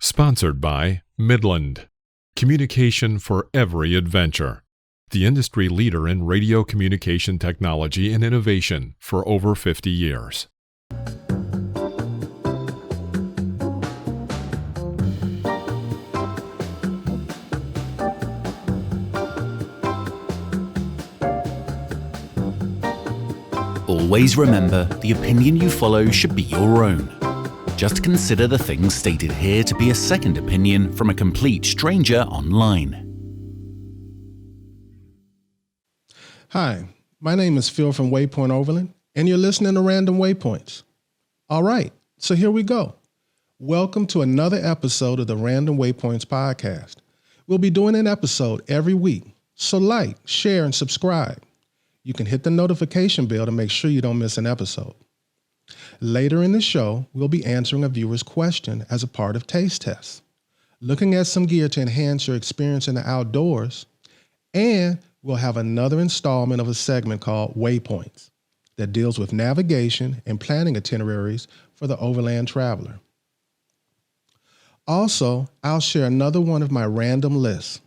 Sponsored by Midland. Communication for every adventure. The industry leader in radio communication technology and innovation for over 50 years. Always remember, the opinion you follow should be your own. Just consider the things stated here to be a second opinion from a complete stranger online. Hi, my name is Phil from Waypoint Overland, and you're listening to Random Waypoints. All right, so here we go. Welcome to another episode of the Random Waypoints podcast. We'll be doing an episode every week, so like, share, and subscribe. You can hit the notification bell to make sure you don't miss an episode. Later in the show, we'll be answering a viewer's question as a part of Taste Test, looking at some gear to enhance your experience in the outdoors, and we'll have another installment of a segment called Waypoints that deals with navigation and planning itineraries for the overland traveler. Also, I'll share another one of my random lists.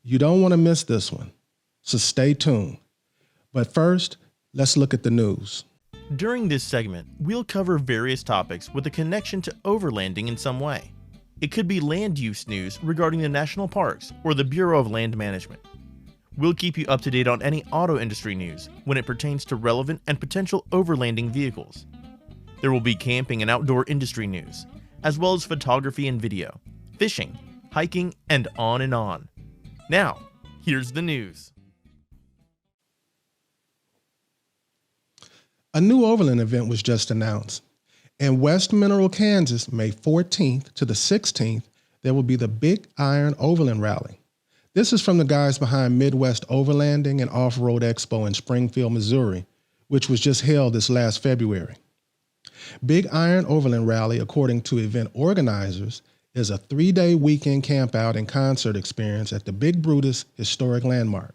You don't want to miss this one, so stay tuned. But first, let's look at the news. During this segment, we'll cover various topics with a connection to overlanding in some way. It could be land use news regarding the national parks or the Bureau of Land Management. We'll keep you up to date on any auto industry news when it pertains to relevant and potential overlanding vehicles. There will be camping and outdoor industry news, as well as photography and video, fishing, hiking, and on and on. Now, here's the news. A new Overland event was just announced. In West Mineral, Kansas, May 14th to the 16th, there will be the Big Iron Overland Rally. This is from the guys behind Midwest Overlanding and Off-Road Expo in Springfield, Missouri, which was just held this last February. Big Iron Overland Rally, according to event organizers, is a 3-day weekend campout and concert experience at the Big Brutus Historic Landmark.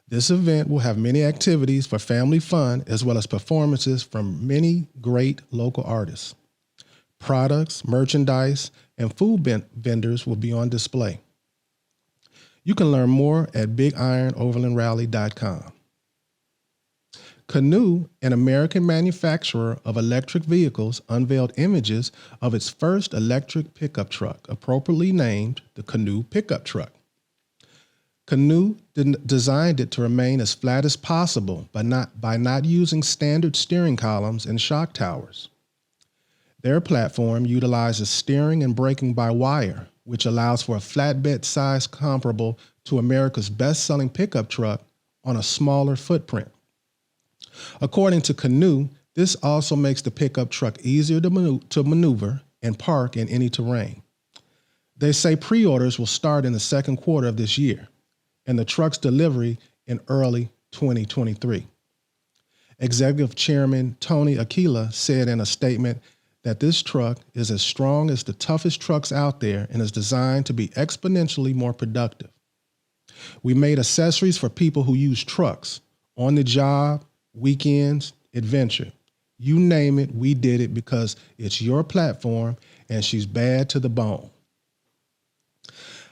This event will have many activities for family fun as well as performances from many great local artists. Products, merchandise, and food vendors will be on display. You can learn more at BigIronOverlandRally.com. Canoe, an American manufacturer of electric vehicles, unveiled images of its first electric pickup truck, appropriately named the Canoe Pickup Truck. Canoe designed it to remain as flat as possible by not using standard steering columns and shock towers. Their platform utilizes steering and braking by wire, which allows for a flatbed size comparable to America's best-selling pickup truck on a smaller footprint. According to Canoe, this also makes the pickup truck easier to maneuver and park in any terrain. They say pre-orders will start in the second quarter of this year, and the truck's delivery in early 2023. Executive Chairman Tony Aquila said in a statement that this truck is as strong as the toughest trucks out there and is designed to be exponentially more productive. We made accessories for people who use trucks, on the job, weekends, adventure. You name it, we did it because it's your platform and she's bad to the bone.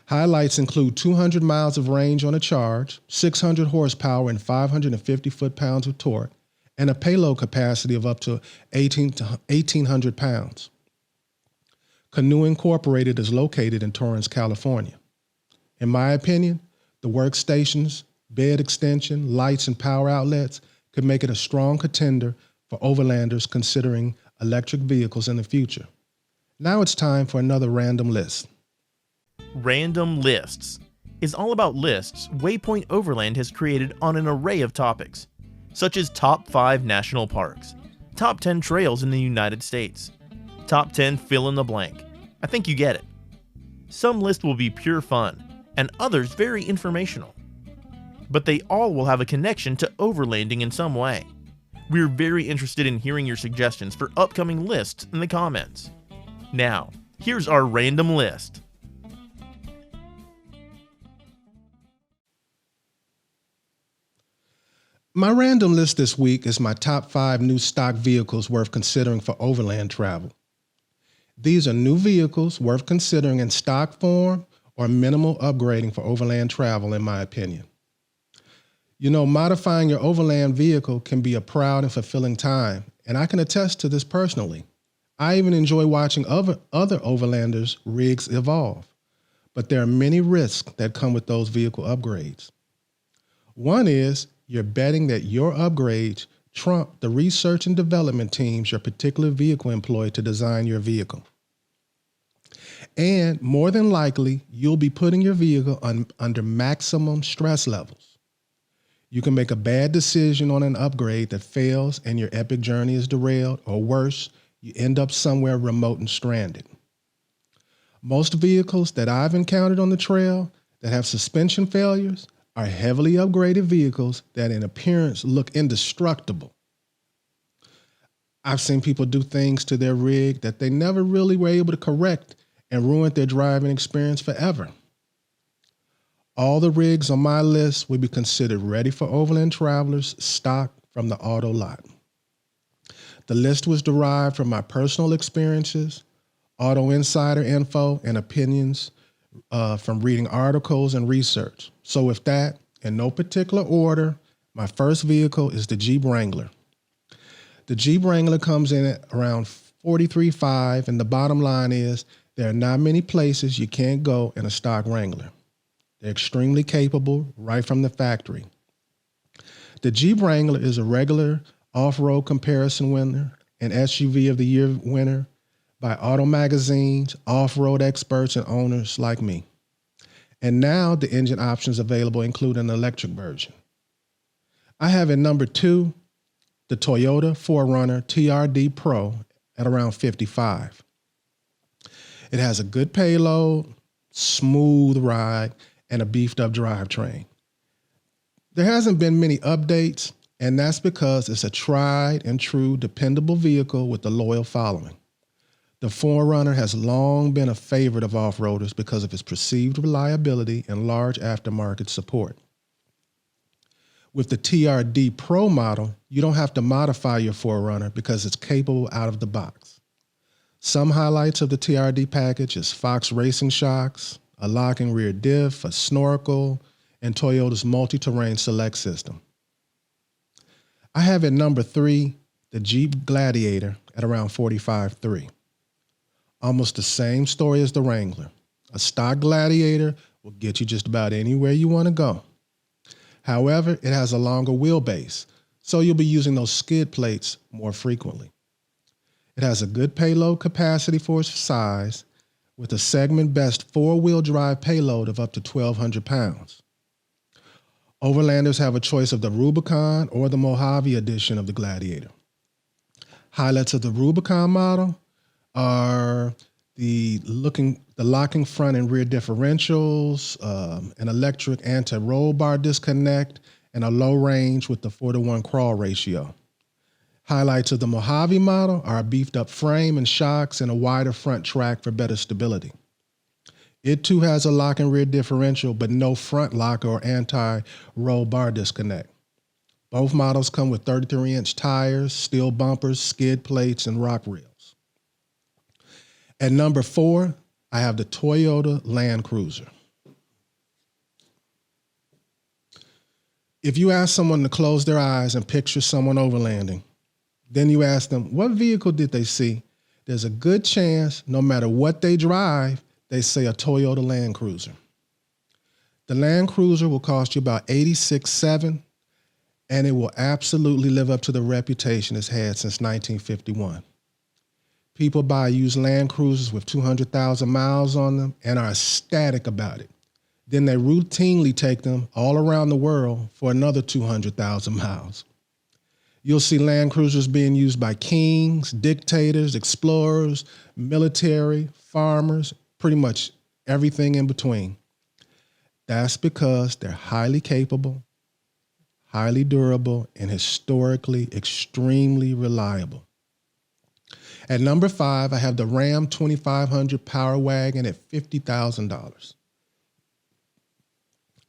Highlights include 200 miles of range on a charge, 600 horsepower and 550 foot-pounds of torque, and a payload capacity of up to 1,800 pounds. Canoe Incorporated is located in Torrance, California. In my opinion, the workstations, bed extension, lights, and power outlets could make it a strong contender for overlanders considering electric vehicles in the future. Now it's time for another random list. Random Lists is all about lists Waypoint Overland has created on an array of topics, such as top 5 national parks, top 10 trails in the United States, top 10 fill in the blank. I think you get it. Some lists will be pure fun, and others very informational. But they all will have a connection to overlanding in some way. We're very interested in hearing your suggestions for upcoming lists in the comments. Now, here's our random list. My random list this week is my top 5 new stock vehicles worth considering for overland travel. These are new vehicles worth considering in stock form or minimal upgrading for overland travel, in my opinion. You know, modifying your overland vehicle can be a proud and fulfilling time, and I can attest to this personally. I even enjoy watching other overlanders' rigs evolve, but there are many risks that come with those vehicle upgrades. One is you're betting that your upgrades trump the research and development teams your particular vehicle employed to design your vehicle. And more than likely, you'll be putting your vehicle under maximum stress levels. You can make a bad decision on an upgrade that fails and your epic journey is derailed, or worse, you end up somewhere remote and stranded. Most vehicles that I've encountered on the trail that have suspension failures are heavily upgraded vehicles that in appearance look indestructible. I've seen people do things to their rig that they never really were able to correct and ruined their driving experience forever. All the rigs on my list would be considered ready for overland travelers, stock from the auto lot. The list was derived from my personal experiences, Auto Insider info, and opinions from reading articles and research. So with that, in no particular order, my first vehicle is the Jeep Wrangler. The Jeep Wrangler comes in at around $43,500, and the bottom line is there are not many places you can't go in a stock Wrangler. They're extremely capable right from the factory. The Jeep Wrangler is a regular off-road comparison winner, an SUV of the year winner by auto magazines, off-road experts, and owners like me. And now the engine options available include an electric version. I have at number 2, the Toyota 4Runner TRD Pro at around $55,000. It has a good payload, smooth ride, and a beefed up drivetrain. There hasn't been many updates, and that's because it's a tried and true dependable vehicle with a loyal following. The 4Runner has long been a favorite of off-roaders because of its perceived reliability and large aftermarket support. With the TRD Pro model, you don't have to modify your 4Runner because it's capable out of the box. Some highlights of the TRD package is Fox racing shocks, a locking rear diff, a snorkel, and Toyota's multi-terrain select system. I have at number 3, the Jeep Gladiator at around $45,300. Almost the same story as the Wrangler. A stock Gladiator will get you just about anywhere you want to go. However, it has a longer wheelbase, so you'll be using those skid plates more frequently. It has a good payload capacity for its size, with a segment best 4-wheel drive payload of up to 1,200 pounds. Overlanders have a choice of the Rubicon or the Mojave edition of the Gladiator. Highlights of the Rubicon model are the locking front and rear differentials, an electric anti-roll bar disconnect, and a low range with the 4-to-1 crawl ratio. Highlights of the Mojave model are a beefed up frame and shocks and a wider front track for better stability. It too has a lock and rear differential, but no front lock or anti-roll bar disconnect. Both models come with 33-inch tires, steel bumpers, skid plates, and rock rails. At number 4, I have the Toyota Land Cruiser. If you ask someone to close their eyes and picture someone overlanding, then you ask them, what vehicle did they see? There's a good chance, no matter what they drive, they say a Toyota Land Cruiser. The Land Cruiser will cost you about $86,700, and it will absolutely live up to the reputation it's had since 1951. People buy used Land Cruisers with 200,000 miles on them and are ecstatic about it. Then they routinely take them all around the world for another 200,000 miles. You'll see Land Cruisers being used by kings, dictators, explorers, military, farmers, pretty much everything in between. That's because they're highly capable, highly durable, and historically extremely reliable. At number 5, I have the Ram 2500 Power Wagon at $50,000.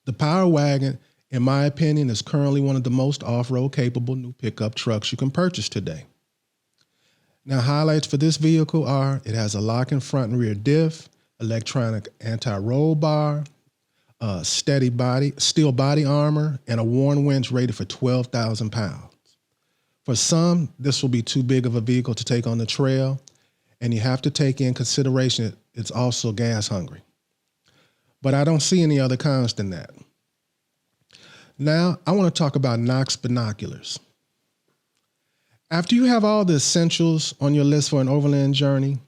The Power Wagon, in my opinion, is currently one of the most off-road capable new pickup trucks you can purchase today. Now, highlights for this vehicle are it has a locking front and rear diff, electronic anti-roll bar, steel body armor, and a worn winch rated for 12,000 pounds. For some, this will be too big of a vehicle to take on the trail, and you have to take in consideration it's also gas hungry. But I don't see any other cons than that. Now, I want to talk about NOCS binoculars. After you have all the essentials on your list for an overland journey,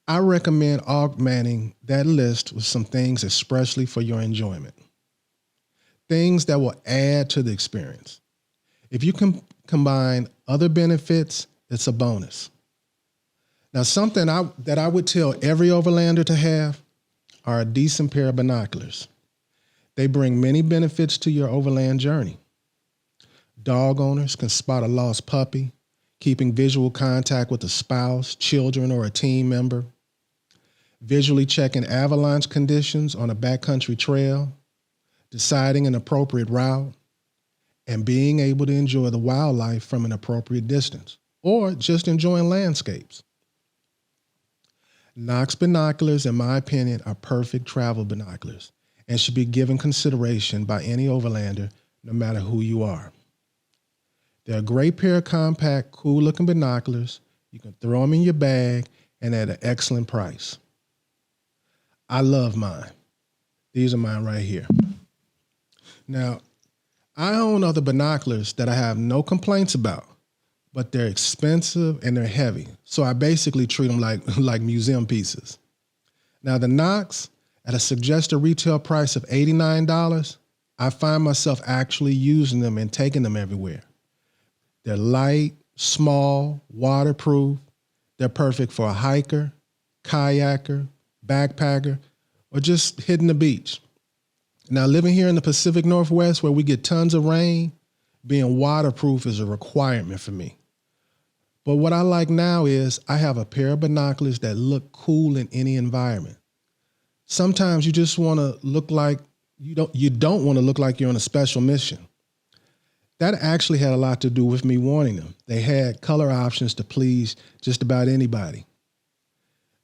I recommend augmenting that list with some things especially for your enjoyment. Things that will add to the experience. If you can combine other benefits, it's a bonus. Now, something that I would tell every overlander to have are a decent pair of binoculars. They bring many benefits to your overland journey. Dog owners can spot a lost puppy, keeping visual contact with a spouse, children, or a team member. Visually checking avalanche conditions on a backcountry trail, deciding an appropriate route, and being able to enjoy the wildlife from an appropriate distance, or just enjoying landscapes. NOCS binoculars, in my opinion, are perfect travel binoculars and should be given consideration by any overlander, no matter who you are. They're a great pair of compact, cool-looking binoculars. You can throw them in your bag and at an excellent price. I love mine. These are mine right here. Now, I own other binoculars that I have no complaints about, but they're expensive and they're heavy. So I basically treat them like museum pieces. Now the NOCS, at a suggested retail price of $89, I find myself actually using them and taking them everywhere. They're light, small, waterproof. They're perfect for a hiker, kayaker, backpacker, or just hitting the beach. Now, living here in the Pacific Northwest where we get tons of rain, being waterproof is a requirement for me. But what I like now is I have a pair of binoculars that look cool in any environment. Sometimes you just want to look like you don't want to look like you're on a special mission. That actually had a lot to do with me wanting them. They had color options to please just about anybody.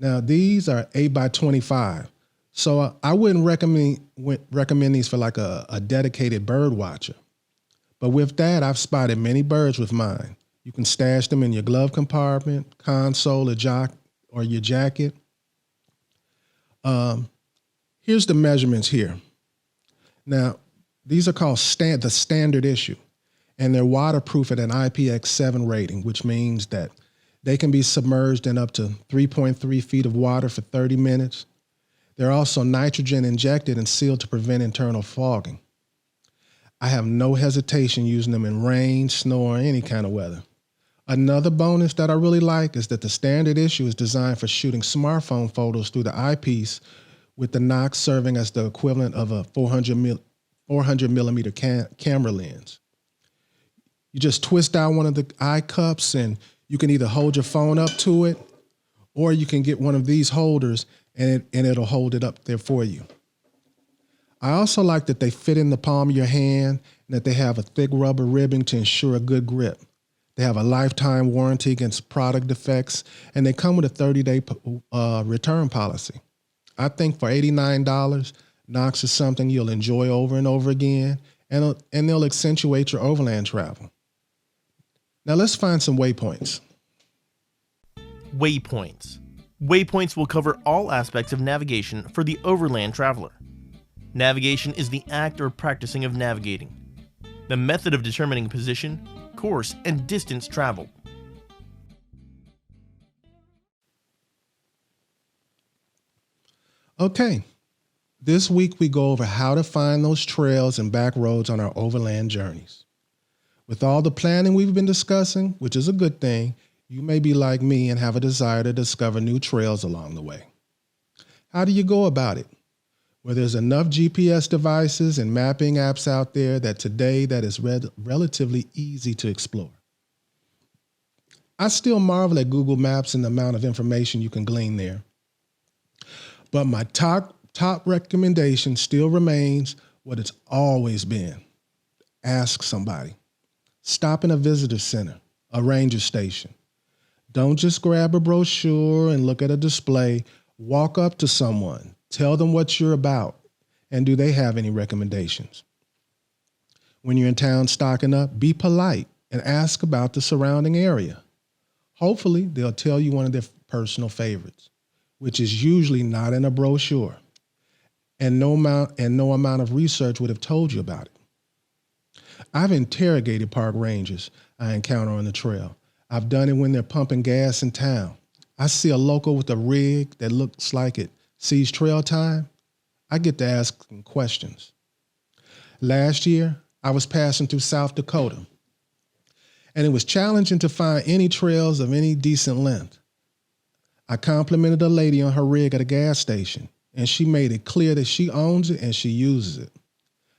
Now, these are 8x25, so I wouldn't recommend these for like a dedicated bird watcher. But with that, I've spotted many birds with mine. You can stash them in your glove compartment, console, or your jacket. Here's the measurements here. Now, these are called the standard issue, and they're waterproof at an IPX7 rating, which means that they can be submerged in up to 3.3 feet of water for 30 minutes. They're also nitrogen injected and sealed to prevent internal fogging. I have no hesitation using them in rain, snow, or any kind of weather. Another bonus that I really like is that the standard issue is designed for shooting smartphone photos through the eyepiece, with the NOCS serving as the equivalent of a 400 millimeter camera lens. You just twist out one of the eye cups and you can either hold your phone up to it, or you can get one of these holders and it'll hold it up there for you. I also like that they fit in the palm of your hand and that they have a thick rubber ribbing to ensure a good grip. They have a lifetime warranty against product defects, and they come with a 30-day return policy. I think for $89, NOCS is something you'll enjoy over and over again, and they'll accentuate your overland travel. Now let's find some waypoints. Waypoints. Waypoints will cover all aspects of navigation for the overland traveler. Navigation is the act or practicing of navigating, the method of determining position, course, and distance traveled. Okay, this week we go over how to find those trails and back roads on our overland journeys. With all the planning we've been discussing, which is a good thing, you may be like me and have a desire to discover new trails along the way. How do you go about it? Well, there's enough GPS devices and mapping apps out there that today that is relatively easy to explore. I still marvel at Google Maps and the amount of information you can glean there. But my top recommendation still remains what it's always been. Ask somebody. Stop in a visitor center, a ranger station. Don't just grab a brochure and look at a display. Walk up to someone, tell them what you're about, and do they have any recommendations? When you're in town stocking up, be polite and ask about the surrounding area. Hopefully, they'll tell you one of their personal favorites, which is usually not in a brochure, and no amount of research would have told you about it. I've interrogated park rangers I encounter on the trail. I've done it when they're pumping gas in town. I see a local with a rig that looks like it sees trail time. I get to ask them questions. Last year, I was passing through South Dakota, and it was challenging to find any trails of any decent length. I complimented a lady on her rig at a gas station, and she made it clear that she owns it and she uses it.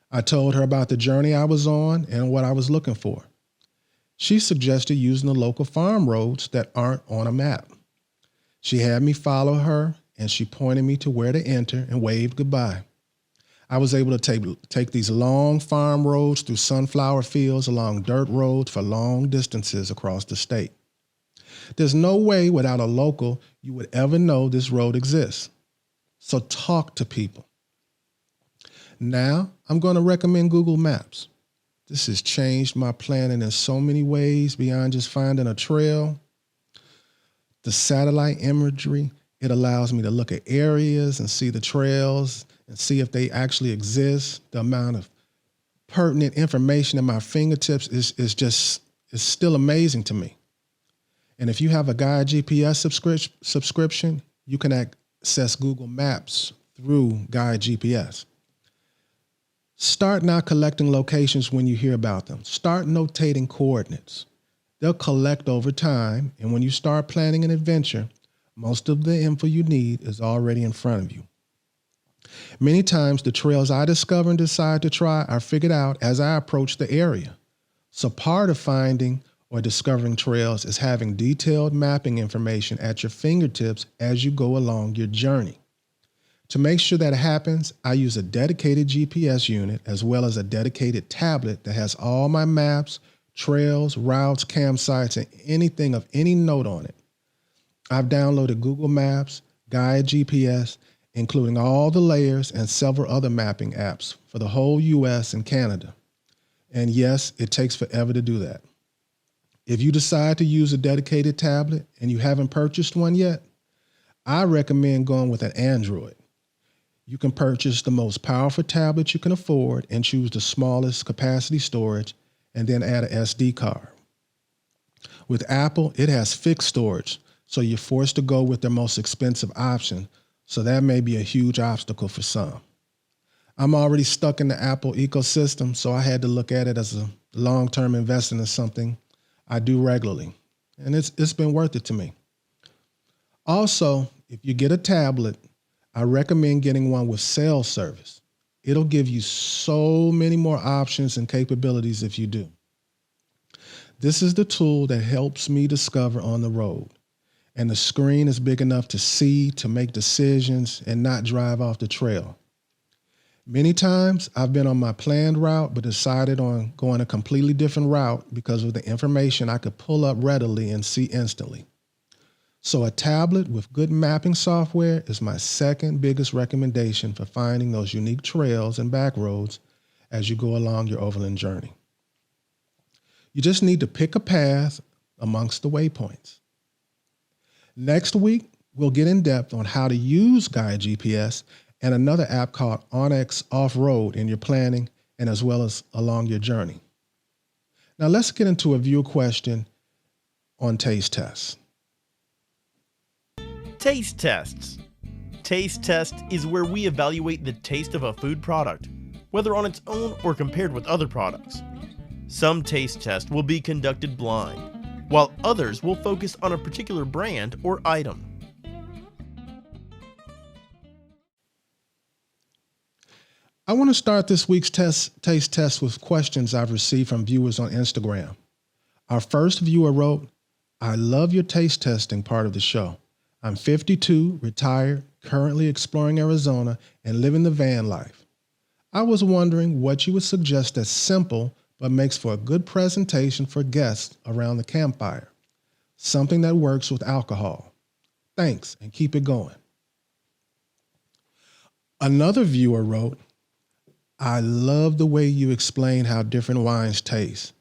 I told her about the journey I was on and what I was looking for. She suggested using the local farm roads that aren't on a map. She had me follow her, and she pointed me to where to enter and waved goodbye. I was able to take these long farm roads through sunflower fields along dirt roads for long distances across the state. There's no way without a local you would ever know this road exists. So talk to people. Now, I'm going to recommend Google Maps. This has changed my planning in so many ways beyond just finding a trail. The satellite imagery, it allows me to look at areas and see the trails and see if they actually exist. The amount of pertinent information at my fingertips is still amazing to me. And if you have a Guide GPS subscription, you can access Google Maps through Guide GPS. Start now collecting locations when you hear about them. Start notating coordinates. They'll collect over time, and when you start planning an adventure, most of the info you need is already in front of you. Many times, the trails I discover and decide to try are figured out as I approach the area. So part of finding or discovering trails is having detailed mapping information at your fingertips as you go along your journey. To make sure that happens, I use a dedicated GPS unit as well as a dedicated tablet that has all my maps, trails, routes, campsites, and anything of any note on it. I've downloaded Google Maps, Guide GPS, including all the layers and several other mapping apps for the whole US and Canada. And yes, it takes forever to do that. If you decide to use a dedicated tablet and you haven't purchased one yet, I recommend going with an Android. You can purchase the most powerful tablet you can afford and choose the smallest capacity storage and then add an SD card. With Apple, it has fixed storage, so you're forced to go with their most expensive option, so that may be a huge obstacle for some. I'm already stuck in the Apple ecosystem, so I had to look at it as a long-term investment in something I do regularly, and it's been worth it to me. Also, if you get a tablet, I recommend getting one with cell service. It'll give you so many more options and capabilities if you do. This is the tool that helps me discover on the road, and the screen is big enough to see, to make decisions, and not drive off the trail. Many times I've been on my planned route but decided on going a completely different route because of the information I could pull up readily and see instantly. So a tablet with good mapping software is my second biggest recommendation for finding those unique trails and back roads as you go along your overland journey. You just need to pick a path amongst the waypoints. Next week, we'll get in depth on how to use Guide GPS and another app called NOCS Off-Road in your planning and as well as along your journey. Now let's get into a viewer question on taste tests. Taste tests. Taste test is where we evaluate the taste of a food product, whether on its own or compared with other products. Some taste tests will be conducted blind, while others will focus on a particular brand or item. I want to start this week's taste test with questions I've received from viewers on Instagram. Our first viewer wrote, "I love your taste testing part of the show. I'm 52, retired, currently exploring Arizona and living the van life. I was wondering what you would suggest that's simple but makes for a good presentation for guests around the campfire. something that works with alcohol. Thanks, and keep it going. Another viewer wrote, I love the way you explain how different wines taste,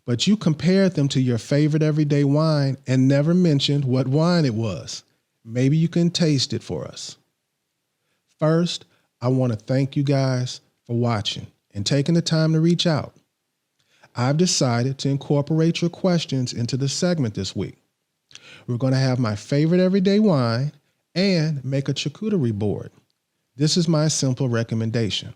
but you compared them to your favorite everyday wine and never mentioned what wine it was. Maybe you can taste it for us. First, I want to thank you guys for watching and taking the time to reach out. I've decided to incorporate your questions into the segment this week. We're going to have my favorite everyday wine and make a charcuterie board. This is my simple recommendation.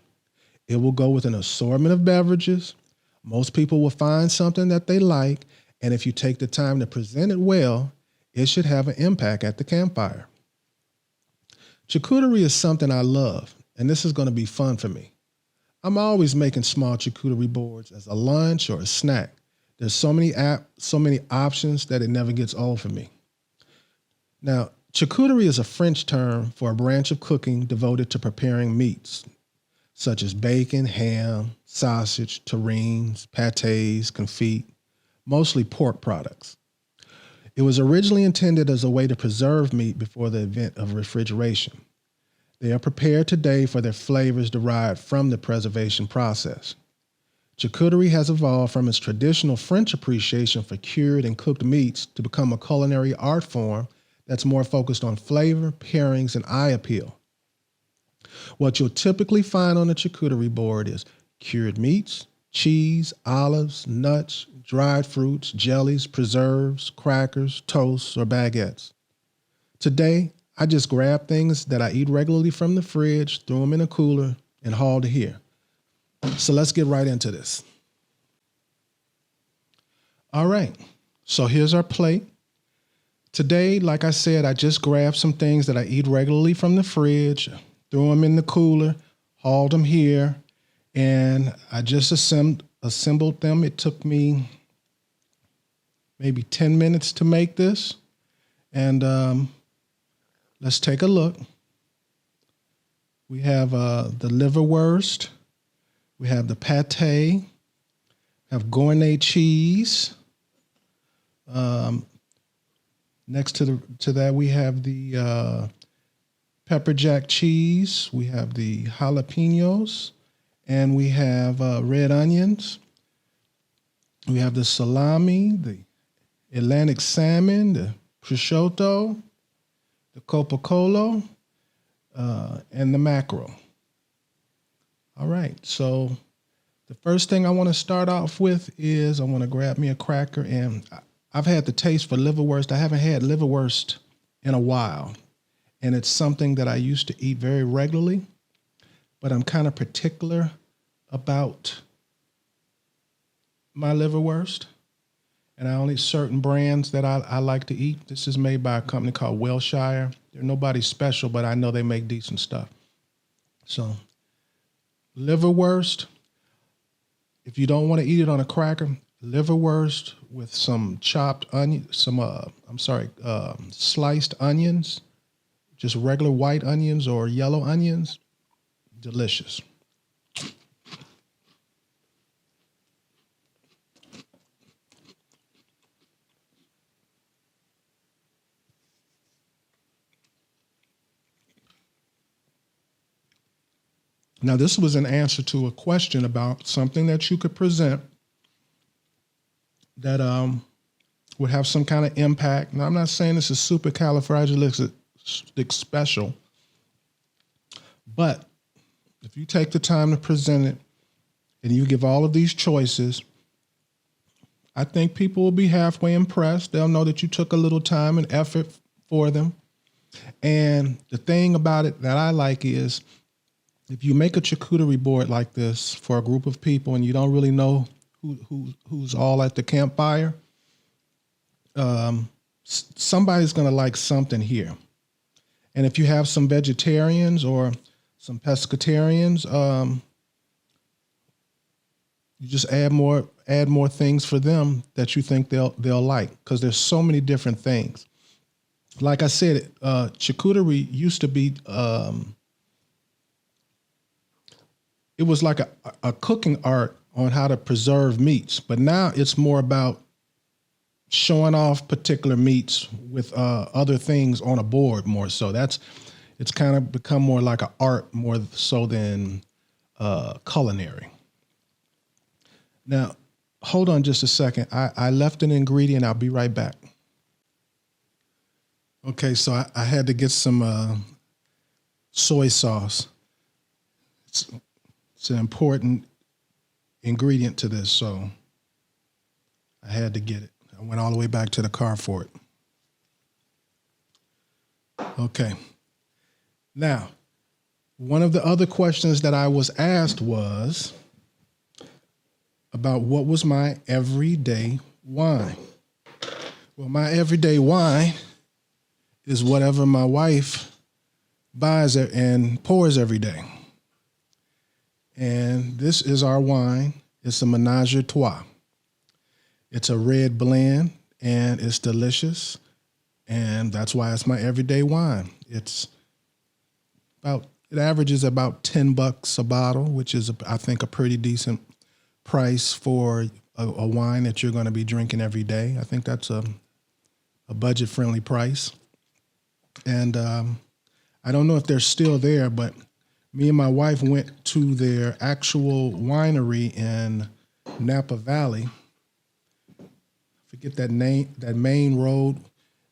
It will go with an assortment of beverages. Most people will find something that they like, and if you take the time to present it well, it should have an impact at the campfire. Charcuterie is something I love, and this is going to be fun for me. I'm always making small charcuterie boards as a lunch or a snack. There's so many options that it never gets old for me. Now, charcuterie is a French term for a branch of cooking devoted to preparing meats, such as bacon, ham, sausage, terrines, pâtés, confit, mostly pork products. It was originally intended as a way to preserve meat before the advent of refrigeration. They are prepared today for their flavors derived from the preservation process. Charcuterie has evolved from its traditional French appreciation for cured and cooked meats to become a culinary art form that's more focused on flavor, pairings, and eye appeal. What you'll typically find on a charcuterie board is cured meats, cheese, olives, nuts, dried fruits, jellies, preserves, crackers, toasts, or baguettes. Today, I just grab things that I eat regularly from the fridge, throw them in a cooler, and haul to here. So let's get right into this. All right, so here's our plate. Today, like I said, I just grabbed some things that I eat regularly from the fridge, threw them in the cooler, hauled them here, and I just assembled them. It took me maybe 10 minutes to make this. And let's take a look. We have the liverwurst. We have the pâté. We have Gournay cheese. Next to that, we have the pepper jack cheese. We have the jalapenos. And we have red onions. We have the salami, the Atlantic salmon, the prosciutto, the copacolo, and the mackerel. All right, so the first thing I want to start off with is I want to grab me a cracker, and I've had the taste for liverwurst. I haven't had liverwurst in a while, and it's something that I used to eat very regularly, but I'm kind of particular about my liverwurst, and I only certain brands that I like to eat. This is made by a company called Wilshire. They're nobody special, but I know they make decent stuff. So liverwurst, if you don't want to eat it on a cracker, liverwurst with some chopped onion, sliced onions, just regular white onions or yellow onions, delicious. Now, this was an answer to a question about something that you could present that would have some kind of impact. Now, I'm not saying this is supercalifragilistic special, but if you take the time to present it and you give all of these choices, I think people will be halfway impressed. They'll know that you took a little time and effort for them. And the thing about it that I like is, if you make a charcuterie board like this for a group of people and you don't really know who's all at the campfire, somebody's going to like something here. And if you have some vegetarians or some pescatarians, you just add more things for them that you think they'll like, because there's so many different things. Like I said, charcuterie used to be it was like a cooking art on how to preserve meats, but now it's more about showing off particular meats with other things on a board more so. It's kind of become more like an art more so than culinary. Now, hold on just a second. I left an ingredient. I'll be right back. Okay, so I had to get some soy sauce. It's an important ingredient to this, so I had to get it. I went all the way back to the car for it. Okay. Now, one of the other questions that I was asked was about what was my everyday wine. Well, my everyday wine is whatever my wife buys and pours every day. And this is our wine. It's a Menage a Trois. It's a red blend, and it's delicious, and that's why it's my everyday wine. It averages about $10 a bottle, which is, I think, a pretty decent price for a wine that you're going to be drinking every day. I think that's a budget-friendly price. And I don't know if they're still there, but me and my wife went to their actual winery in Napa Valley. Forget that name, that main road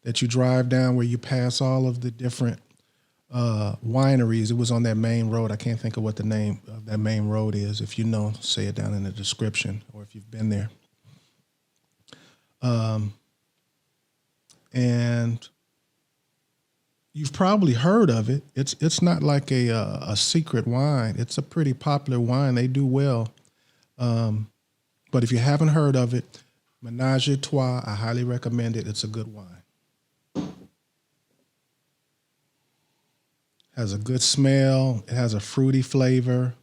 that you drive down where you pass all of the different wineries. It was on that main road. I can't think of what the name of that main road is. If you know, say it down in the description, or if you've been there. And you've probably heard of it. It's not like a secret wine. It's a pretty popular wine. They do well. But if you haven't heard of it, Menage a Trois, I highly recommend it. It's a good wine. Has a good smell. It has a fruity flavor.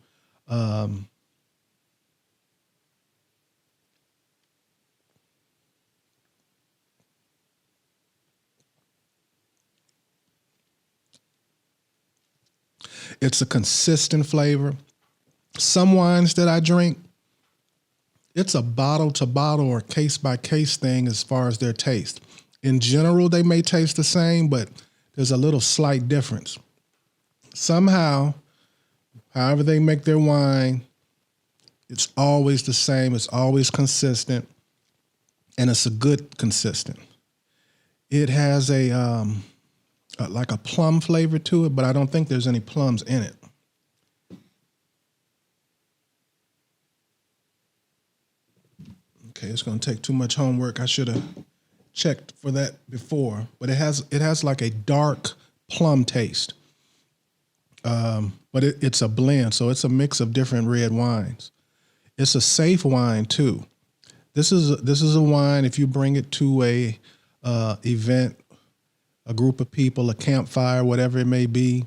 It's a consistent flavor. Some wines that I drink, it's a bottle to bottle or case by case thing as far as their taste. In general, they may taste the same, but there's a little slight difference. Somehow, however they make their wine, it's always the same. It's always consistent, and it's a good consistent. It has like a plum flavor to it, but I don't think there's any plums in it. Okay, it's going to take too much homework. I should have checked for that before, but it has like a dark plum taste. But it's a blend, so it's a mix of different red wines. It's a safe wine too. This is a wine, if you bring it to a event, a group of people, a campfire, whatever it may be,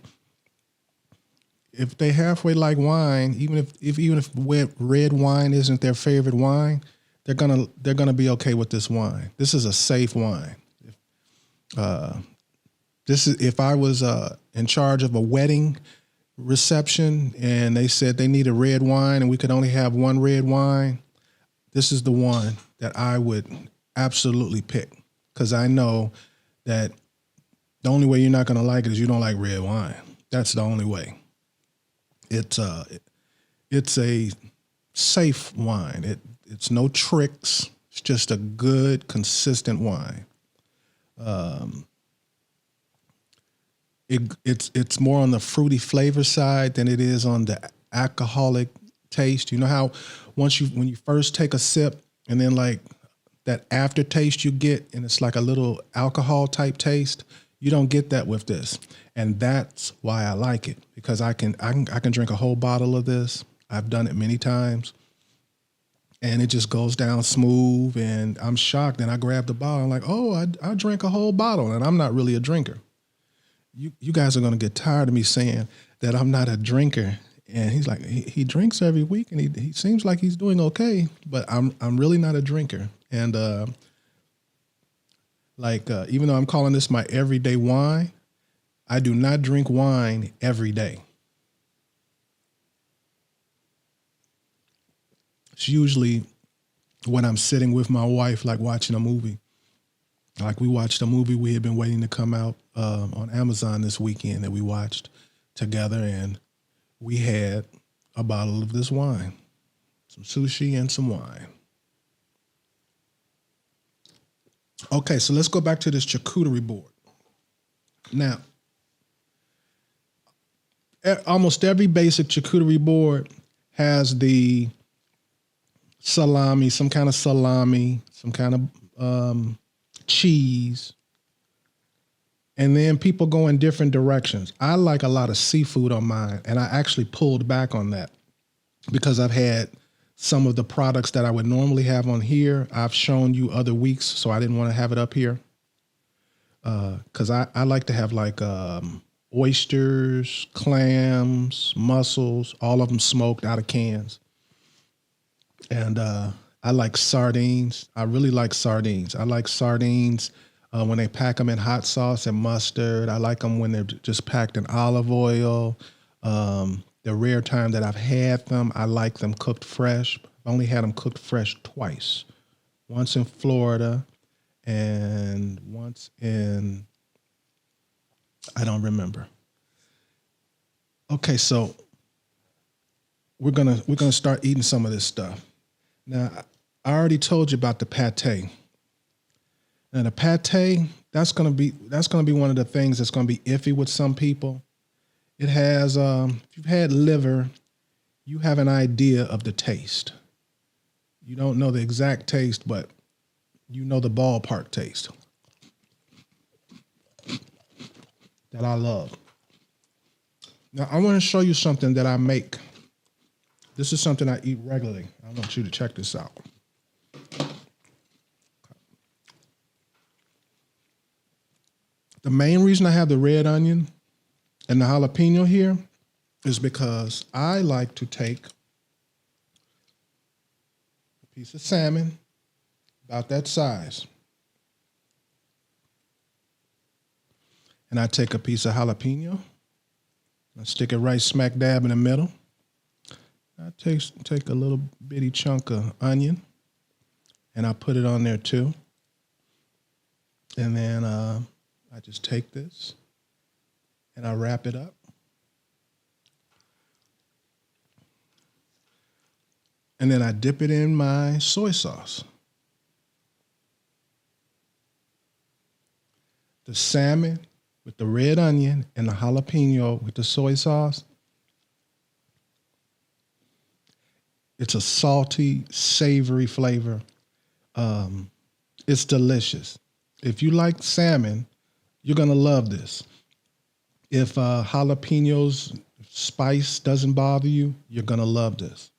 if they halfway like wine, even if red wine isn't their favorite wine, they're gonna be okay with this wine. This is a safe wine. If I was in charge of a wedding reception and they said they need a red wine and we could only have one red wine, this is the one that I would absolutely pick, because I know that the only way you're not going to like it is you don't like red wine. That's the only way. It's a safe wine. It's no tricks. It's just a good, consistent wine. It's more on the fruity flavor side than it is on the alcoholic taste. You know how when you first take a sip and then like that aftertaste you get, and it's like a little alcohol type taste. You don't get that with this, and that's why I like it, because I can drink a whole bottle of this. I've done it many times, and it just goes down smooth. And I'm shocked, and I grab the bottle. I'm like, oh, I drank a whole bottle, and I'm not really a drinker. You guys are gonna get tired of me saying that I'm not a drinker. And he's like, he drinks every week, and he seems like he's doing okay, but I'm really not a drinker. And even though I'm calling this my everyday wine, I do not drink wine every day. It's usually when I'm sitting with my wife, like watching a movie, Like we watched a movie we had been waiting to come out on Amazon this weekend that we watched together, and we had a bottle of this wine, some sushi and some wine. Okay, so let's go back to this charcuterie board. Now, almost every basic charcuterie board has the salami, some kind of cheese, and then people go in different directions. I like a lot of seafood on mine, and I actually pulled back on that because I've had some of the products that I would normally have on here. I've shown you other weeks, so I didn't want to have it up here because I like to have like oysters, clams, mussels, all of them smoked out of cans. And I like sardines. I really like sardines. I like sardines when they pack them in hot sauce and mustard. I like them when they're just packed in olive oil. The rare time that I've had them, I like them cooked fresh. I've only had them cooked fresh twice. Once in Florida and once in, I don't remember. Okay, so we're gonna start eating some of this stuff. Now, I already told you about the pate. Now, the pate, that's gonna be one of the things that's gonna be iffy with some people. It has, if you've had liver, you have an idea of the taste. You don't know the exact taste, but you know the ballpark taste that I love. Now, I want to show you something that I make. This is something I eat regularly. I want you to check this out. The main reason I have the red onion and the jalapeno here is because I like to take a piece of salmon about that size, and I take a piece of jalapeno, I stick it right smack dab in the middle. I take a little bitty chunk of onion, and I put it on there too. And then I just take this and I wrap it up. And then I dip it in my soy sauce. The salmon with the red onion and the jalapeno with the soy sauce. It's a salty, savory flavor. It's delicious. If you like salmon, you're gonna love this. If jalapenos spice doesn't bother you, you're gonna love this.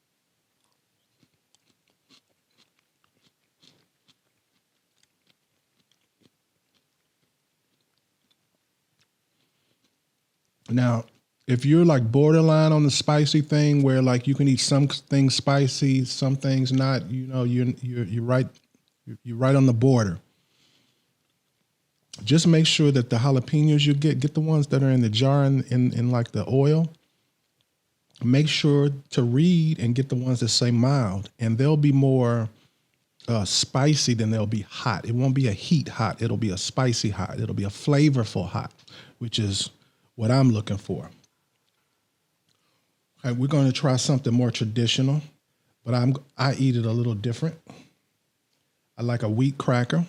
Now, if you're like borderline on the spicy thing, where like you can eat some things spicy, some things not, you know, you're right on the border. Just make sure that the jalapenos you get the ones that are in the jar in like the oil. Make sure to read and get the ones that say mild, and they'll be more spicy than they'll be hot. It won't be a heat hot. It'll be a spicy hot. It'll be a flavorful hot, which is what I'm looking for. Okay, we're going to try something more traditional, but I eat it a little different. I like a wheat cracker.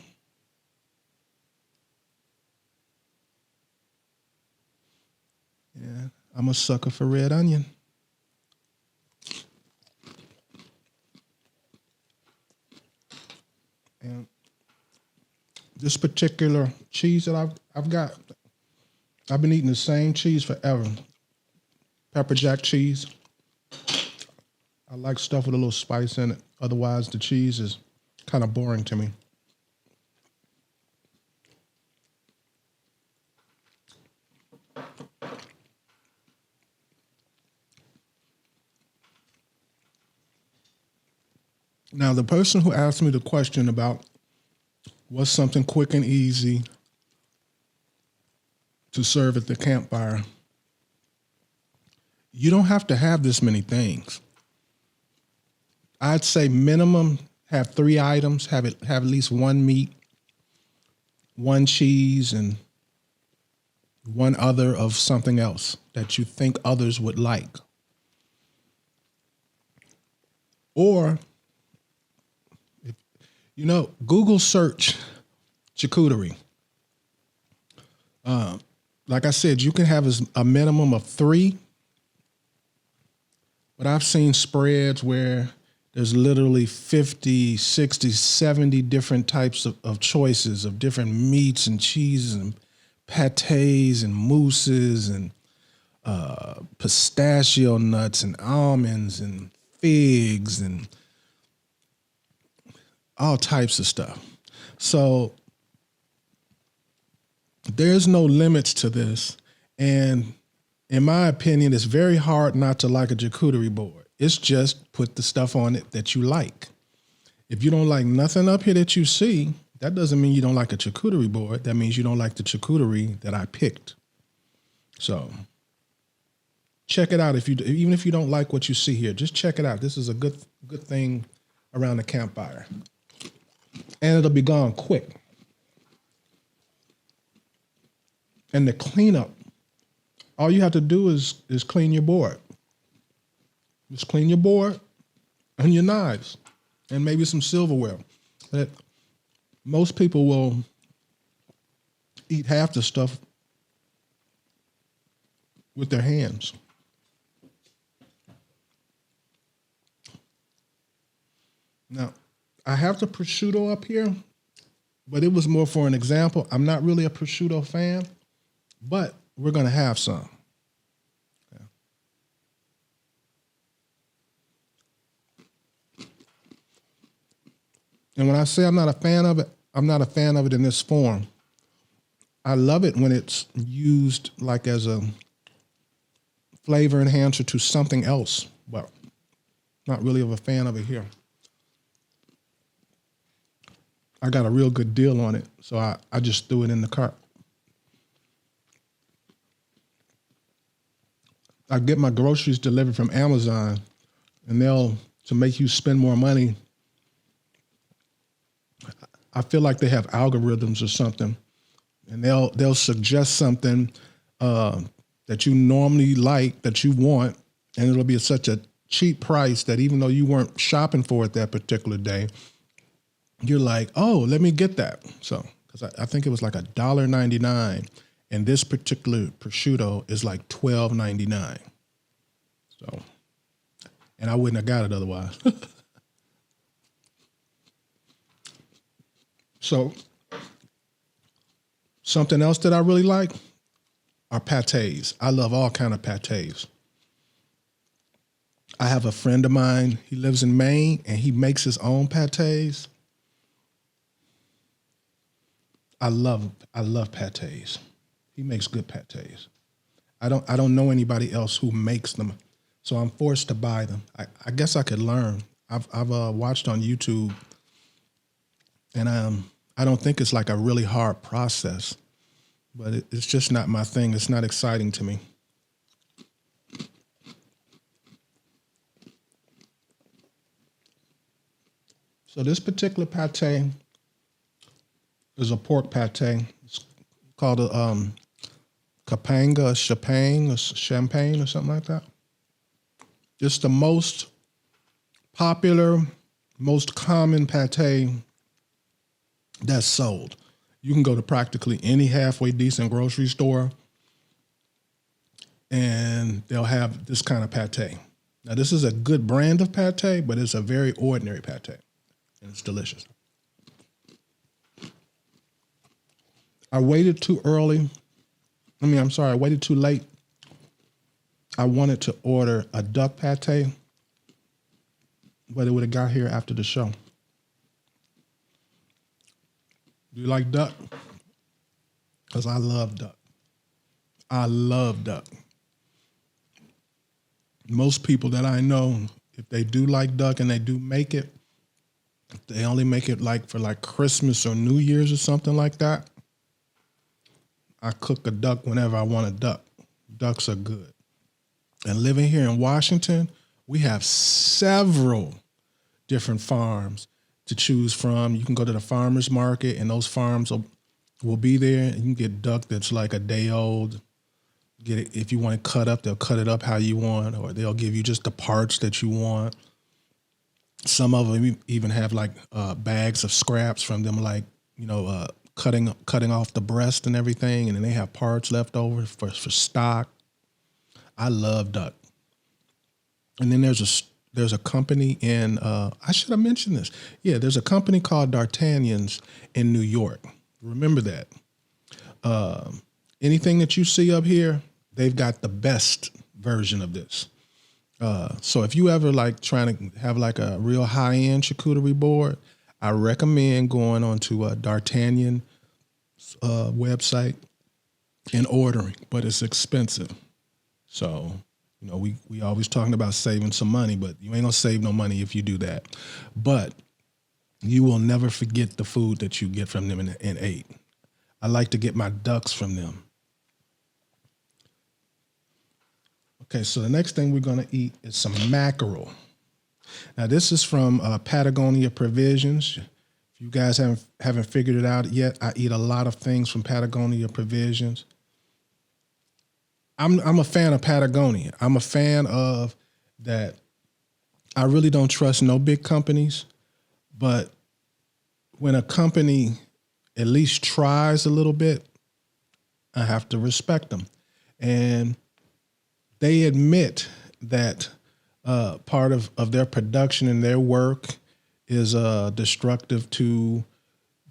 Yeah, I'm a sucker for red onion. And this particular cheese that I've got, I've been eating the same cheese forever. Pepper jack cheese. I like stuff with a little spice in it. Otherwise, the cheese is kind of boring to me. Now, the person who asked me the question about what's something quick and easy to serve at the campfire, you don't have to have this many things. I'd say minimum have 3 items, have at least one meat, one cheese and one other of something else that you think others would like. Or, Google search charcuterie. Like I said, you can have a minimum of 3, but I've seen spreads where there's literally 50, 60, 70 different types of choices of different meats and cheeses and pates and mousses and pistachio nuts and almonds and figs and all types of stuff. So there's no limits to this. And in my opinion, it's very hard not to like a charcuterie board. It's just put the stuff on it that you like. If you don't like nothing up here that you see, that doesn't mean you don't like a charcuterie board. That means you don't like the charcuterie that I picked. So check it out. Even if you don't like what you see here, just check it out. This is a good thing around the campfire. And it'll be gone quick. And the cleanup, all you have to do is clean your board. Just clean your board and your knives and maybe some silverware. But most people will eat half the stuff with their hands. Now, I have the prosciutto up here, but it was more for an example. I'm not really a prosciutto fan, but we're going to have some. Yeah. And when I say I'm not a fan of it, I'm not a fan of it in this form. I love it when it's used like as a flavor enhancer to something else. Well, not really of a fan of it here. I got a real good deal on it, so I just threw it in the cart. I get my groceries delivered from Amazon, and to make you spend more money, I feel like they have algorithms or something, and they'll suggest something that you normally like, that you want, and it'll be at such a cheap price that even though you weren't shopping for it that particular day, you're like, oh, let me get that. So, because I think it was like $1.99, and this particular prosciutto is like $12.99. So, and I wouldn't have got it otherwise. So, something else that I really like are pates. I love all kind of pates. I have a friend of mine, he lives in Maine, and he makes his own pates. I love pates. He makes good pates. I don't know anybody else who makes them, so I'm forced to buy them. I guess I could learn. I've watched on YouTube, and I don't think it's like a really hard process, but it's just not my thing. It's not exciting to me. So this particular pate is a pork pate. It's called a capanga, champagne or something like that. It's the most popular, most common pate that's sold. You can go to practically any halfway decent grocery store and they'll have this kind of pate. Now, this is a good brand of pate, but it's a very ordinary pate, and it's delicious. I waited too early. I waited too late. I wanted to order a duck pate, but it would have got here after the show. Do you like duck? Because I love duck. I love duck. Most people that I know, if they do like duck and they do make it, they only make it like for like Christmas or New Year's or something like that. I cook a duck whenever I want a duck. Ducks are good. And living here in Washington, we have several different farms to choose from. You can go to the farmer's market, and those farms will will be there. You can get duck that's like a day old. Get it if you want it cut up, they'll cut it up how you want, or they'll give you just the parts that you want. Some of them even have like bags of scraps from them, like cutting off the breast and everything, and then they have parts left over for stock. I love duck. And then there's a company in I should have mentioned this. Yeah, there's a company called D'Artagnan's in New York. Remember that. Anything that you see up here, they've got the best version of this. So if you ever like trying to have like a real high-end charcuterie board, I recommend going onto a D'Artagnan website and ordering, but it's expensive. So, we always talking about saving some money, but you ain't gonna save no money if you do that. But you will never forget the food that you get from them and ate. I like to get my ducks from them. Okay, so the next thing we're gonna eat is some mackerel. Now this is from Patagonia Provisions. If you guys haven't figured it out yet, I eat a lot of things from Patagonia Provisions. I'm a fan of Patagonia. I'm a fan of that. I really don't trust no big companies, but when a company at least tries a little bit, I have to respect them. And they admit that part of their production and their work is destructive to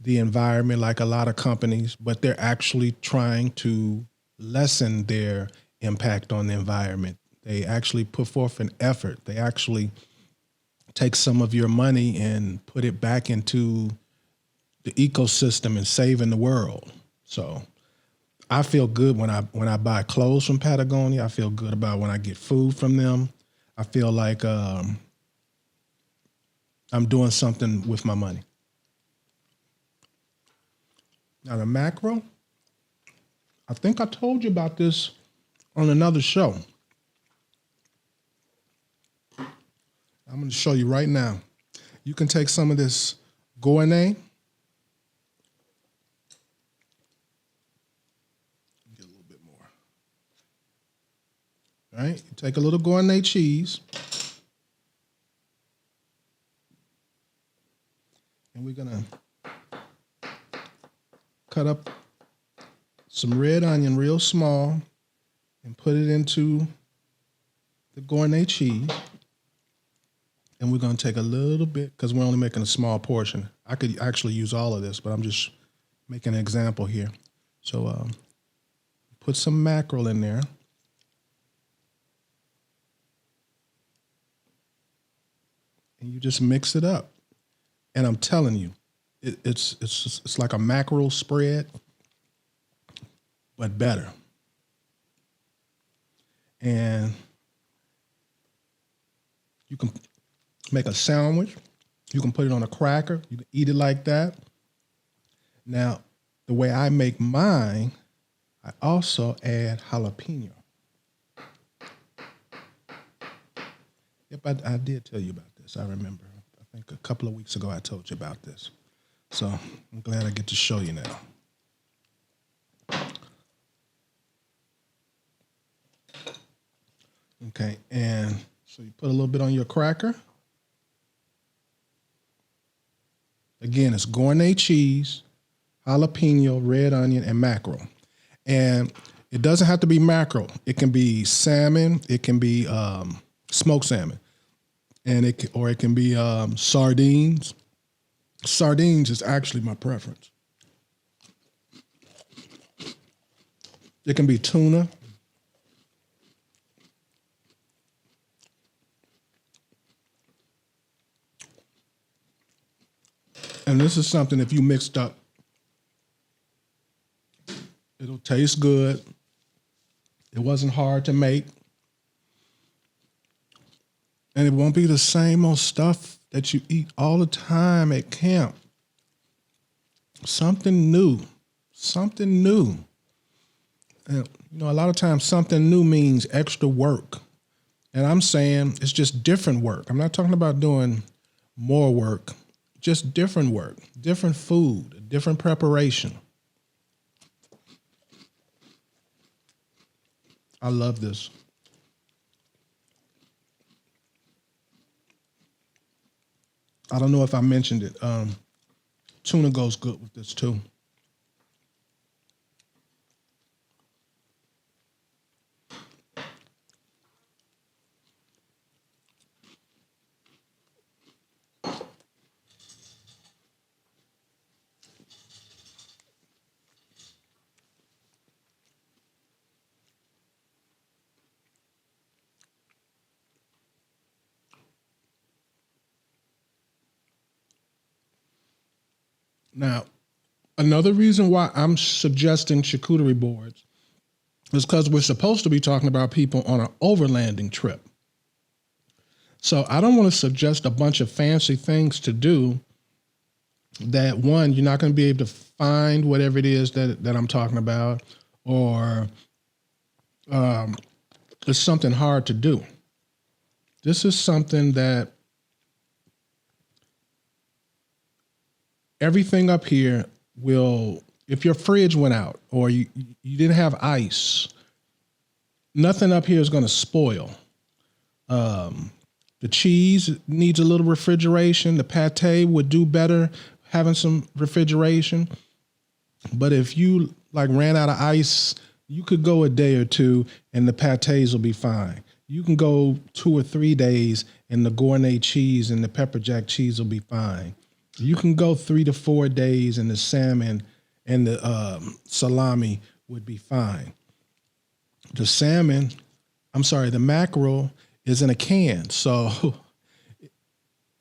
the environment, like a lot of companies, but they're actually trying to lessen their impact on the environment. They actually put forth an effort. They actually take some of your money and put it back into the ecosystem and saving the world. So I feel good when I buy clothes from Patagonia. I feel good about when I get food from them. I feel like I'm doing something with my money. Now the mackerel, I think I told you about this on another show. I'm going to show you right now. You can take some of this gournay. Get a little bit more. All right, you take a little gournay cheese. And we're going to cut up some red onion real small and put it into the gournay cheese. And we're going to take a little bit, because we're only making a small portion. I could actually use all of this, but I'm just making an example here. So put some mackerel in there. And you just mix it up. And I'm telling you, it's like a mackerel spread, but better. And you can make a sandwich. You can put it on a cracker. You can eat it like that. Now, the way I make mine, I also add jalapeno. Yep, I did tell you about this. I remember. I think a couple of weeks ago I told you about this. So I'm glad I get to show you now. Okay, and so you put a little bit on your cracker. Again, it's gournay cheese, jalapeno, red onion, and mackerel. And it doesn't have to be mackerel. It can be salmon. It can be smoked salmon, and it can be sardines. Sardines is actually my preference. It can be tuna. And this is something, if you mixed up, it'll taste good. It wasn't hard to make. And it won't be the same old stuff that you eat all the time at camp. Something new. Something new. And, a lot of times something new means extra work. And I'm saying it's just different work. I'm not talking about doing more work. Just different work, different food, different preparation. I love this. I don't know if I mentioned it. Tuna goes good with this too. Now, another reason why I'm suggesting charcuterie boards is because we're supposed to be talking about people on an overlanding trip. So I don't want to suggest a bunch of fancy things to do that, one, you're not going to be able to find whatever it is that I'm talking about, or it's something hard to do. This is something that everything up here will, if your fridge went out or you didn't have ice, nothing up here is going to spoil. The cheese needs a little refrigeration. The pate would do better having some refrigeration. But if you like ran out of ice, you could go a day or two and the pates will be fine. You can go 2 or 3 days and the gourmet cheese and the pepper jack cheese will be fine. You can go 3 to 4 days and the salmon and the salami would be fine. The mackerel is in a can, so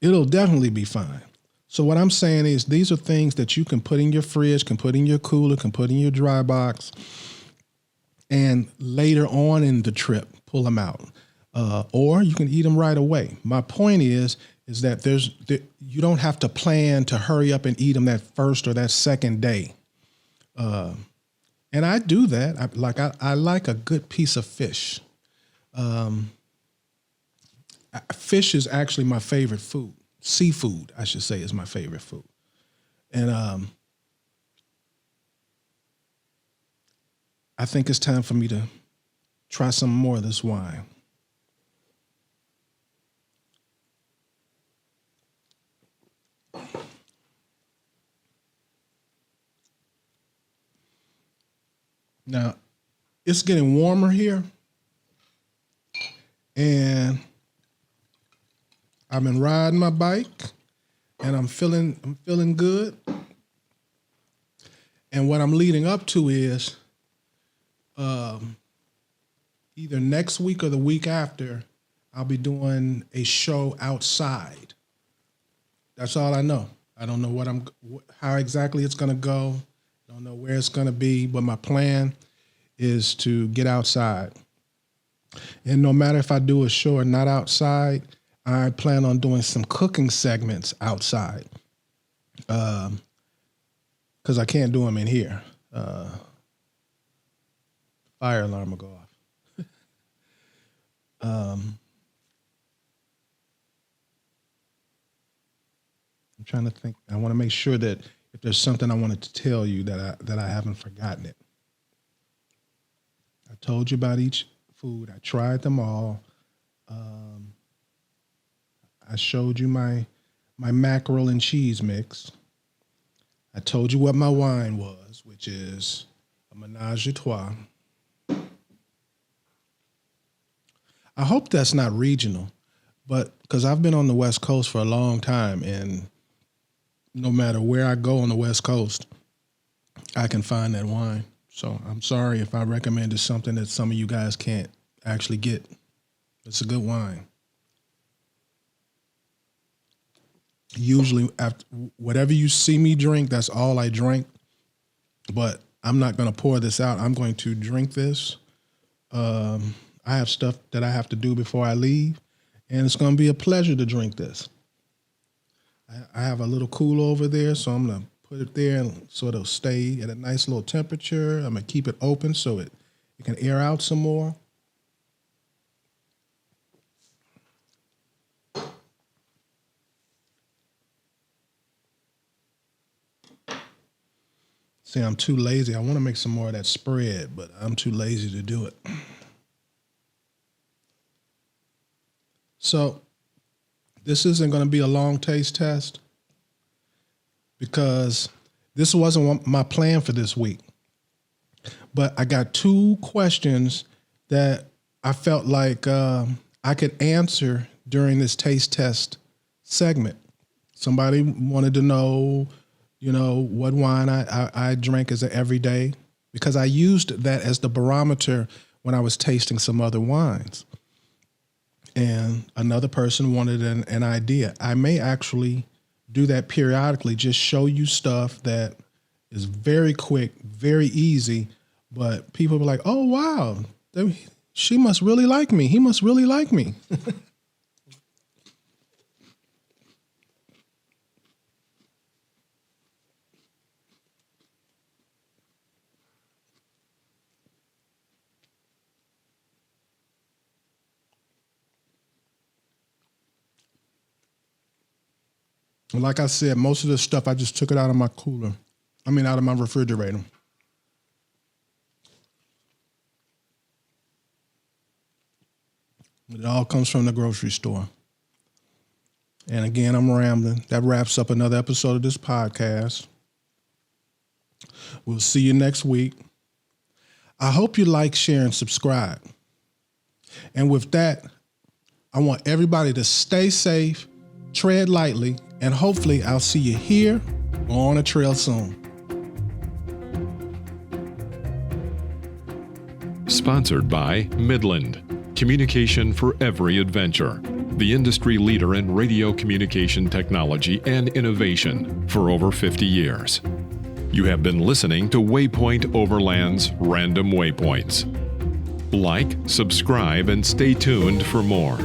it'll definitely be fine. So what I'm saying is these are things that you can put in your fridge, can put in your cooler, can put in your dry box, and later on in the trip, pull them out. Or you can eat them right away. My point is that you don't have to plan to hurry up and eat them that first or that second day. And I do that. I like a good piece of fish. Fish is actually my favorite food. Seafood, I should say, is my favorite food. And I think it's time for me to try some more of this wine. Now, it's getting warmer here, and I've been riding my bike, and I'm feeling good. And what I'm leading up to is either next week or the week after, I'll be doing a show outside. That's all I know. I don't know how exactly it's going to go. Don't know where it's going to be, but my plan is to get outside. And no matter if I do a show or not outside, I plan on doing some cooking segments outside, because I can't do them in here. Fire alarm will go off. I'm trying to think. I want to make sure that if there's something I wanted to tell you that I haven't forgotten it. I told you about each food. I tried them all. I showed you my mackerel and cheese mix. I told you what my wine was, which is a Menage a Trois. I hope that's not regional, but because I've been on the West Coast for a long time, and no matter where I go on the West Coast, I can find that wine. So I'm sorry if I recommended something that some of you guys can't actually get. It's a good wine. Usually, after whatever you see me drink, that's all I drink. But I'm not going to pour this out. I'm going to drink this. I have stuff that I have to do before I leave, and it's going to be a pleasure to drink this. I have a little cooler over there, so I'm going to put it there so it'll stay at a nice little temperature. I'm going to keep it open so it can air out some more. See, I'm too lazy. I want to make some more of that spread, but I'm too lazy to do it. So this isn't going to be a long taste test because this wasn't my plan for this week. But I got 2 questions that I felt like I could answer during this taste test segment. Somebody wanted to know, what wine I drank as an everyday, because I used that as the barometer when I was tasting some other wines. And another person wanted an idea. I may actually do that periodically, just show you stuff that is very quick, very easy, but people were like, oh, wow, she must really like me. He must really like me. Like I said, most of this stuff, I just took it out of my out of my refrigerator. It all comes from the grocery store. And again, I'm rambling. That wraps up another episode of this podcast. We'll see you next week. I hope you like, share, and subscribe. And with that, I want everybody to stay safe, tread lightly, and hopefully I'll see you here or on a trail soon. Sponsored by Midland, communication for every adventure, the industry leader in radio communication technology and innovation for over 50 years. You have been listening to Waypoint Overland's Random Waypoints. Like, subscribe, and stay tuned for more.